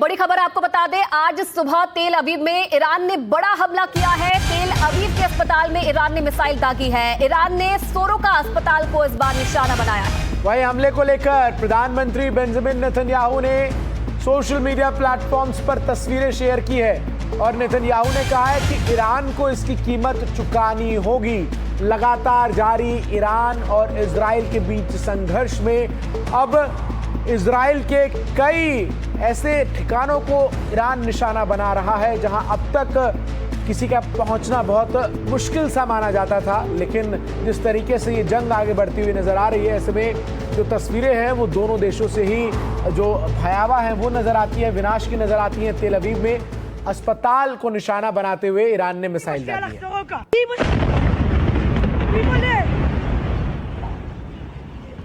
बड़ी खबर आपको बता दें, आज सुबह तेल अवीव में ईरान ने बड़ा हमला किया है। तेल अवीव के अस्पताल में ईरान ने मिसाइल दागी है। ईरान ने सोरोका अस्पताल को इस बार निशाना बनाया है। वहीं हमले को लेकर प्रधानमंत्री बेंजामिन नेतन्याहू ने सोशल मीडिया प्लेटफॉर्म्स पर तस्वीरें शेयर की है और नेतन्याहू ने कहा है कि ईरान को इसकी कीमत चुकानी होगी। लगातार जारी ईरान और इजराइल के बीच संघर्ष में अब इजराइल के कई ऐसे ठिकानों को ईरान निशाना बना रहा है जहां अब तक किसी का पहुंचना बहुत मुश्किल सा माना जाता था, लेकिन जिस तरीके से ये जंग आगे बढ़ती हुई नजर आ रही है, ऐसे में जो तस्वीरें हैं वो दोनों देशों से ही जो भयावह है वो नजर आती है, विनाश की नजर आती है। तेल अवीव में अस्पताल को निशाना बनाते हुए ईरान ने मिसाइल दागी है।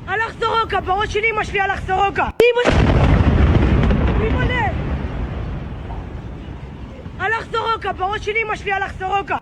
הלך סורוקה, בראש שלי משפיע הלך סורוקה. הלך סורוקה, בראש שלי משפיע הלך סורוקה.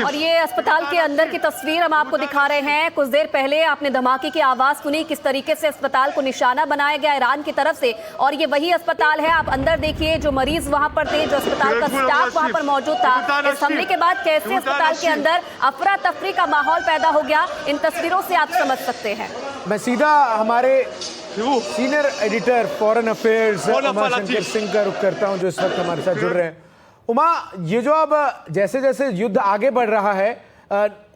और ये अस्पताल के अंदर की तस्वीर हम आपको दिखा रहे हैं। कुछ देर पहले आपने धमाके की आवाज सुनी, किस तरीके से अस्पताल को निशाना बनाया गया ईरान की तरफ से। और ये वही अस्पताल है, आप अंदर देखिए, जो मरीज वहां पर थे, जो अस्पताल का स्टाफ वहां पर मौजूद था। इस हमले के बाद कैसे अस्पताल के अंदर अफरा तफरी का माहौल पैदा हो गया, इन तस्वीरों से आप समझ सकते हैं। मैं सीधा हमारे senior editor foreign affairs Uma Shankar Singh का रुख करता हूं, जो इस वक्त हमारे साथ जुड़ रहे हैं। उमा, ये जो अब जैसे जैसे युद्ध आगे बढ़ रहा है,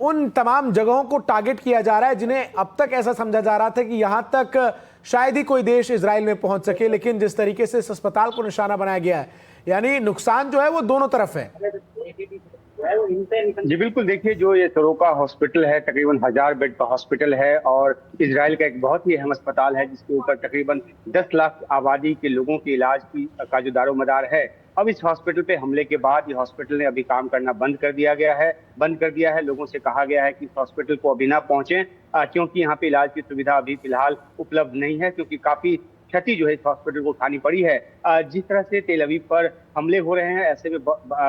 उन तमाम जगहों को टारगेट किया जा रहा है जिन्हें अब तक ऐसा समझा जा रहा था कि यहां तक शायद ही कोई देश इजराइल में पहुंच सके, लेकिन जिस तरीके से इस अस्पताल को निशाना बनाया गया है, यानी नुकसान जो है वो दोनों तरफ है। जी बिल्कुल, देखिए जो ये सोरोका हॉस्पिटल है तकरीबन 1000 बेड का हॉस्पिटल है और इजराइल का एक बहुत ही अहम अस्पताल है जिसके ऊपर तकरीबन 10 लाख आबादी के लोगों के इलाज का जो दारोमदार है। अब इस हॉस्पिटल पे हमले के बाद ये हॉस्पिटल ने अभी काम करना बंद कर दिया है। लोगों से कहा गया है कि इस हॉस्पिटल को अभी ना पहुंचे क्योंकि यहाँ पे इलाज की सुविधा अभी फिलहाल उपलब्ध नहीं है, क्योंकि काफी क्षति जो है इस हॉस्पिटल को उठानी पड़ी है। जिस तरह से तेल अवीव पर हमले हो रहे हैं, ऐसे में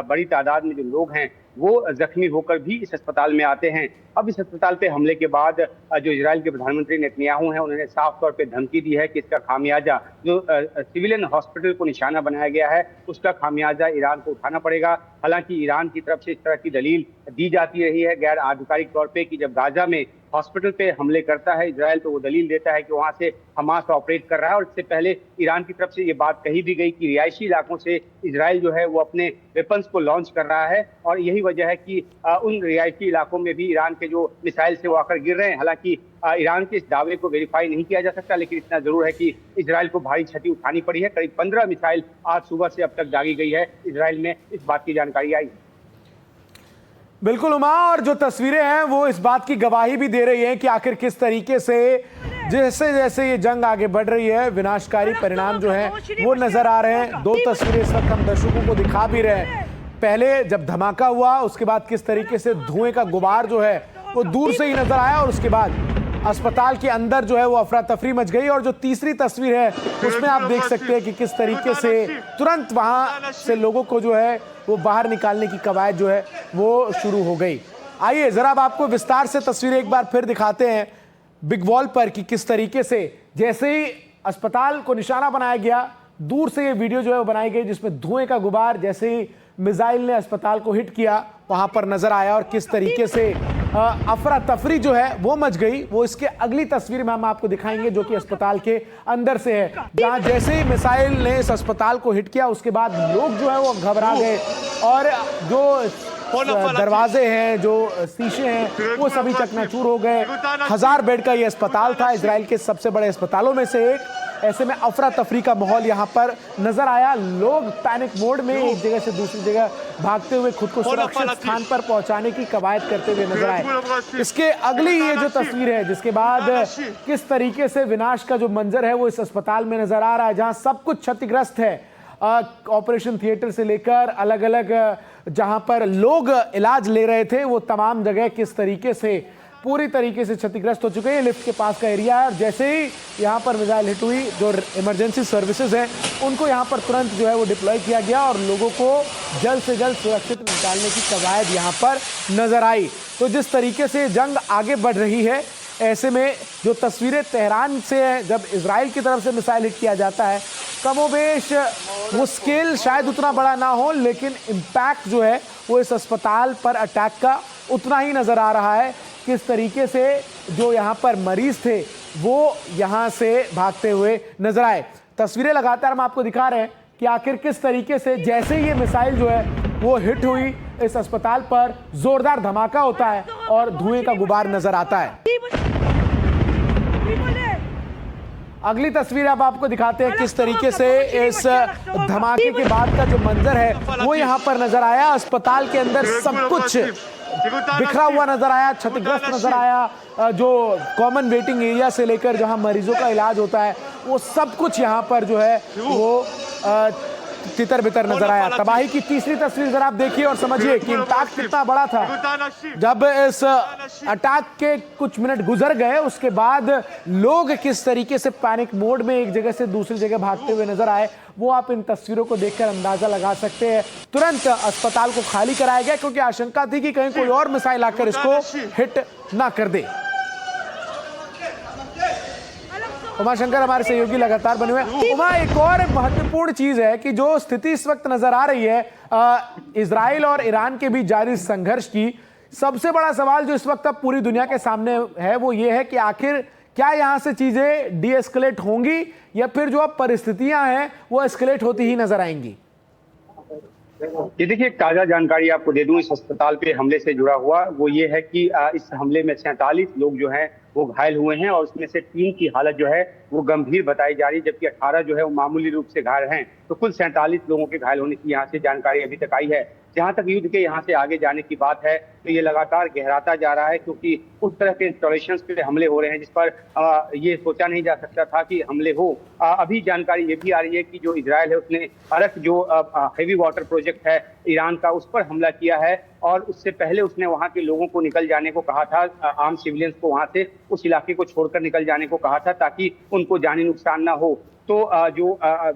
बड़ी तादाद में जो लोग हैं वो जख्मी होकर भी इस अस्पताल में आते हैं। अब इस अस्पताल पे हमले के बाद जो इजराइल के प्रधानमंत्री नेतन्याहू हैं, उन्होंने साफ तौर पे धमकी दी है कि इसका खामियाजा जो सिविलियन हॉस्पिटल को निशाना बनाया गया है उसका खामियाजा ईरान को उठाना पड़ेगा। हालांकि ईरान की तरफ से इस तरह की दलील दी जाती रही है गैर आधिकारिक तौर पे कि जब गाजा में हॉस्पिटल पे हमले करता है इजराइल तो वो दलील देता है कि वहां से हमास ऑपरेट कर रहा है। और इससे पहले ईरान की तरफ से ये बात कही भी गई कि रिहायशी इलाकों से इजराइल जो है वो अपने वेपन्स को लॉन्च कर रहा है और यही वजह है कि उन रिहायशी इलाकों में भी ईरान के जो मिसाइल से वो आकर गिर रहे हैं। हालांकि ईरान के इस दावे को वेरीफाई नहीं किया जा सकता, लेकिन इतना जरूर है कि इजराइल को भारी क्षति उठानी पड़ी है। करीब 15 मिसाइल आज सुबह से अब तक दागी गई है इजराइल में, इस बात की जानकारी आई। बिल्कुल उमा, और जो तस्वीरें हैं वो इस बात की गवाही भी दे रही हैं कि आखिर किस तरीके से जैसे जैसे ये जंग आगे बढ़ रही है विनाशकारी परिणाम जो है वो नजर आ रहे हैं। दो तस्वीरें इस वक्त हम दर्शकों को दिखा भी रहे हैं। पहले जब धमाका हुआ उसके बाद किस तरीके से धुएं का गुबार जो है वो दूर से ही नजर आया और उसके बाद अस्पताल के अंदर जो है वो अफरा तफरी मच गई। और जो तीसरी तस्वीर है उसमें आप देख सकते हैं कि किस तरीके से तुरंत वहां से लोगों को जो है वो बाहर निकालने की कवायद जो है वो शुरू हो गई। आइए जरा अब आपको विस्तार से तस्वीरें एक बार फिर दिखाते हैं बिग वॉल पर कि किस तरीके से जैसे ही अस्पताल को निशाना बनाया गया, दूर से ये वीडियो जो है वो बनाई गई जिसमें धुएं का गुबार जैसे ही मिसाइल ने अस्पताल को हिट किया वहां पर नजर आया और किस तरीके से अफरा तफरी जो है वो मच गई। वो इसके अगली तस्वीर में हम आपको दिखाएंगे जो कि अस्पताल के अंदर से है, जहां जैसे ही मिसाइल ने इस अस्पताल को हिट किया उसके बाद लोग जो है वो घबरा गए और जो दरवाजे हैं, जो शीशे हैं, वो सभी चकनाचूर हो गए। 1000 बेड का ये अस्पताल था, इजराइल के सबसे बड़े अस्पतालों में से एक। ऐसे में अफरा तफरी का माहौल यहाँ पर नजर आया। लोग पैनिक मोड में एक जगह से दूसरी जगह भागते हुए खुद को सुरक्षित स्थान पर पहुंचाने की कवायद करते हुए नजर आए। इसके अगली ये जो तस्वीर है जिसके बाद किस तरीके से विनाश का जो मंजर है वो इस अस्पताल में नजर आ रहा है, जहां सब कुछ क्षतिग्रस्त है। ऑपरेशन थिएटर से लेकर अलग अलग जहां पर लोग इलाज ले रहे थे वो तमाम जगह किस तरीके से पूरी तरीके से क्षतिग्रस्त हो चुके हैं। लिफ्ट के पास का एरिया है और जैसे ही यहाँ पर मिसाइल हिट हुई जो इमरजेंसी सर्विसेज हैं उनको यहाँ पर तुरंत जो है वो डिप्लॉय किया गया और लोगों को जल्द से जल्द सुरक्षित निकालने की कवायद यहाँ पर नजर आई। तो जिस तरीके से जंग आगे बढ़ रही है ऐसे में जो तस्वीरें तेहरान से हैं, जब इजराइल की तरफ से मिसाइल हिट किया जाता है, कमोबेश वो स्केल शायद उतना बड़ा ना हो, लेकिन इम्पैक्ट जो है वो इस अस्पताल पर अटैक का उतना ही नज़र आ रहा है। किस तरीके से जो यहाँ पर मरीज थे वो यहाँ से भागते हुए नजर आए। तस्वीरें लगातार हम आपको दिखा रहे हैं कि आखिर किस तरीके से जैसे ही ये मिसाइल जो है वो हिट हुई, इस अस्पताल पर जोरदार धमाका होता है और धुएं का गुबार नजर आता है। अगली तस्वीर अब आपको दिखाते हैं किस तरीके से इस धमाके के बाद का जो मंजर है वो यहाँ पर नजर आया। अस्पताल के अंदर सब कुछ बिखरा हुआ नजर आया, क्षतिग्रस्त नजर आया। जो कॉमन वेटिंग एरिया से लेकर जहां मरीजों का इलाज होता है वो सब कुछ यहां पर जो है वो तितर बितर नजर आया। तबाही की तीसरी तस्वीर जरा आप देखिए और समझिए कि इम्पैक्ट कितना बड़ा था। जब इस अटैक के कुछ मिनट गुजर गए उसके बाद लोग किस तरीके से पैनिक मोड में एक जगह से दूसरी जगह भागते हुए नजर आए, वो आप इन तस्वीरों को देखकर अंदाजा लगा सकते हैं। तुरंत अस्पताल को खाली कराया गया क्योंकि आशंका थी कि कहीं कोई और मिसाइल आकर इसको हिट ना कर दे। उमाशंकर हमारे सहयोगी लगातार बने हुए। उमा, एक और महत्वपूर्ण चीज है कि जो स्थिति इस वक्त नजर आ रही है इजराइल और ईरान के बीच जारी संघर्ष की, सबसे बड़ा सवाल जो इस वक्त अब पूरी दुनिया के सामने है वो ये है कि आखिर क्या यहां से चीजें डी एस्केलेट होंगी या फिर जो अब परिस्थितियां हैं वो एस्केलेट होती ही नजर आएंगी। ये देखिए, ताजा जानकारी आपको दे दूं इस अस्पताल पे हमले से जुड़ा हुआ, वो ये है कि इस हमले में 47 लोग जो हैं वो घायल हुए हैं और उसमें से 3 की हालत जो है वो गंभीर बताई जा रही है, जबकि 18 जो है वो मामूली रूप से घायल हैं। तो कुल 47 लोगों के घायल होने की यहाँ से जानकारी अभी तक आई है। जहां तक युद्ध के यहाँ से आगे जाने की बात है तो ये लगातार गहराता जा रहा है, क्योंकि उस तरह के इंस्टॉलेशंस पे हमले हो रहे हैं जिस पर ये सोचा नहीं जा सकता था कि हमले हो। अभी जानकारी ये भी आ रही है कि जो इजराइल है उसने अरक जो हेवी वाटर प्रोजेक्ट है ईरान का, उस पर हमला किया है और उससे पहले उसने वहां के लोगों को निकल जाने को कहा था, आम सिविलियंस को वहां से उस इलाके को छोड़कर निकल जाने को कहा था ताकि उनको जानी नुकसान ना हो। तो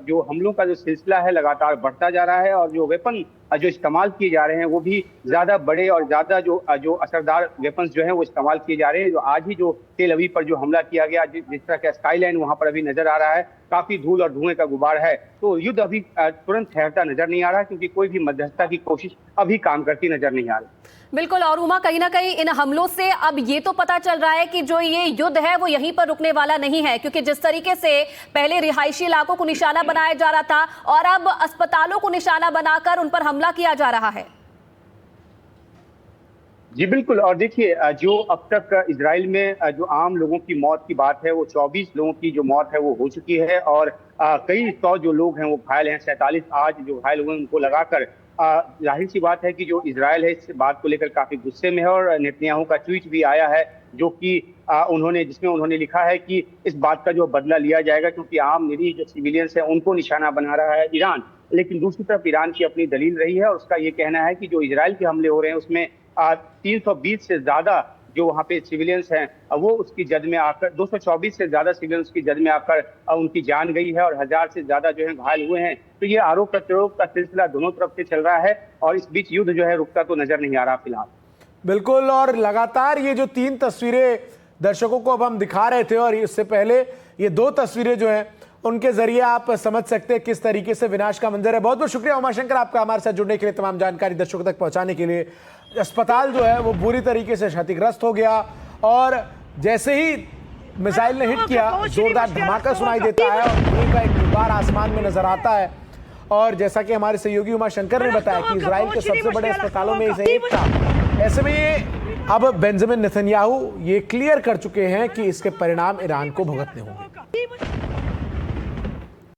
जो हमलों का जो सिलसिला है लगातार बढ़ता जा रहा है और जो वेपन जो इस्तेमाल किए जा रहे हैं वो भी ज्यादा बड़े और ज्यादा जो असरदार वेपन्स जो हैं वो इस्तेमाल किए जा रहे हैं। जो आज ही जो तेल अवीव पर जो हमला किया गया, जिस तरह का स्काईलाइन वहां पर अभी नजर आ रहा है, काफी धूल और धुएं का गुबार है। तो युद्ध अभी तुरंत ठहरता नजर नहीं आ रहा क्योंकि कोई भी मध्यस्थता की कोशिश अभी काम करती नजर नहीं आ रही। बिल्कुल। और उमा, कहीं ना कहीं इन हमलों से अब ये तो पता चल रहा है कि जो ये युद्ध है वो यहीं पर रुकने वाला नहीं है, क्योंकि जिस तरीके से पहले रिहायशी इलाकों को निशाना बनाया जा रहा था और अब अस्पतालों को निशाना बनाकर उन पर हमला किया जा रहा है। जी बिल्कुल। और देखिए, जो अब तक इजराइल में जो आम लोगों की मौत की बात है वो 24 लोगों की जो मौत है वो हो चुकी है और कई 100 जो लोग हैं वो घायल हैं। 47 आज जो घायल हुए उनको लगाकर जाहिर सी बात है कि जो इजराइल है इस बात को लेकर काफी गुस्से में है और नेतन्याहू का ट्वीट भी आया है जो कि जिसमें उन्होंने लिखा है कि इस बात का जो बदला लिया जाएगा क्योंकि आम निरीह जो सिविलियंस हैं उनको निशाना बना रहा है ईरान। लेकिन दूसरी तरफ ईरान की अपनी दलील रही है और उसका ये कहना है कि जो इजराइल के हमले हो रहे हैं उसमें 320 से ज्यादा जो वहाँ पे सिविलियंस हैं वो उसकी जद में आकर 224 से ज्यादा सिविलियंस की जद में आकर उनकी जान गई है और 1000 से ज्यादा जो है घायल हुए हैं। तो ये आरोप प्रत्यारोप का सिलसिला दोनों तरफ से चल रहा है और इस बीच युद्ध जो है रुकता तो नजर नहीं आ रहा फिलहाल। बिल्कुल। और लगातार ये जो 3 तस्वीरें दर्शकों को अब हम दिखा रहे थे और इससे पहले ये 2 तस्वीरें जो हैं उनके जरिए आप समझ सकते हैं किस तरीके से विनाश का मंजर है। बहुत बहुत शुक्रिया उमाशंकर आपका हमारे साथ जुड़ने के लिए, तमाम जानकारी दर्शकों तक पहुंचाने के लिए। अस्पताल जो है वो बुरी तरीके से क्षतिग्रस्त हो गया और जैसे ही मिसाइल ने हिट किया जोरदार धमाका सुनाई देता है और धुएं का एक गुबार आसमान में नजर आता है। और जैसा कि हमारे सहयोगी उमाशंकर ने बताया कि इजराइल के सबसे बड़े अस्पतालों में से एक था। ऐसे में ये अब बेंजामिन नेतन्याहू ये क्लियर कर चुके हैं कि इसके परिणाम ईरान को भुगतने होंगे।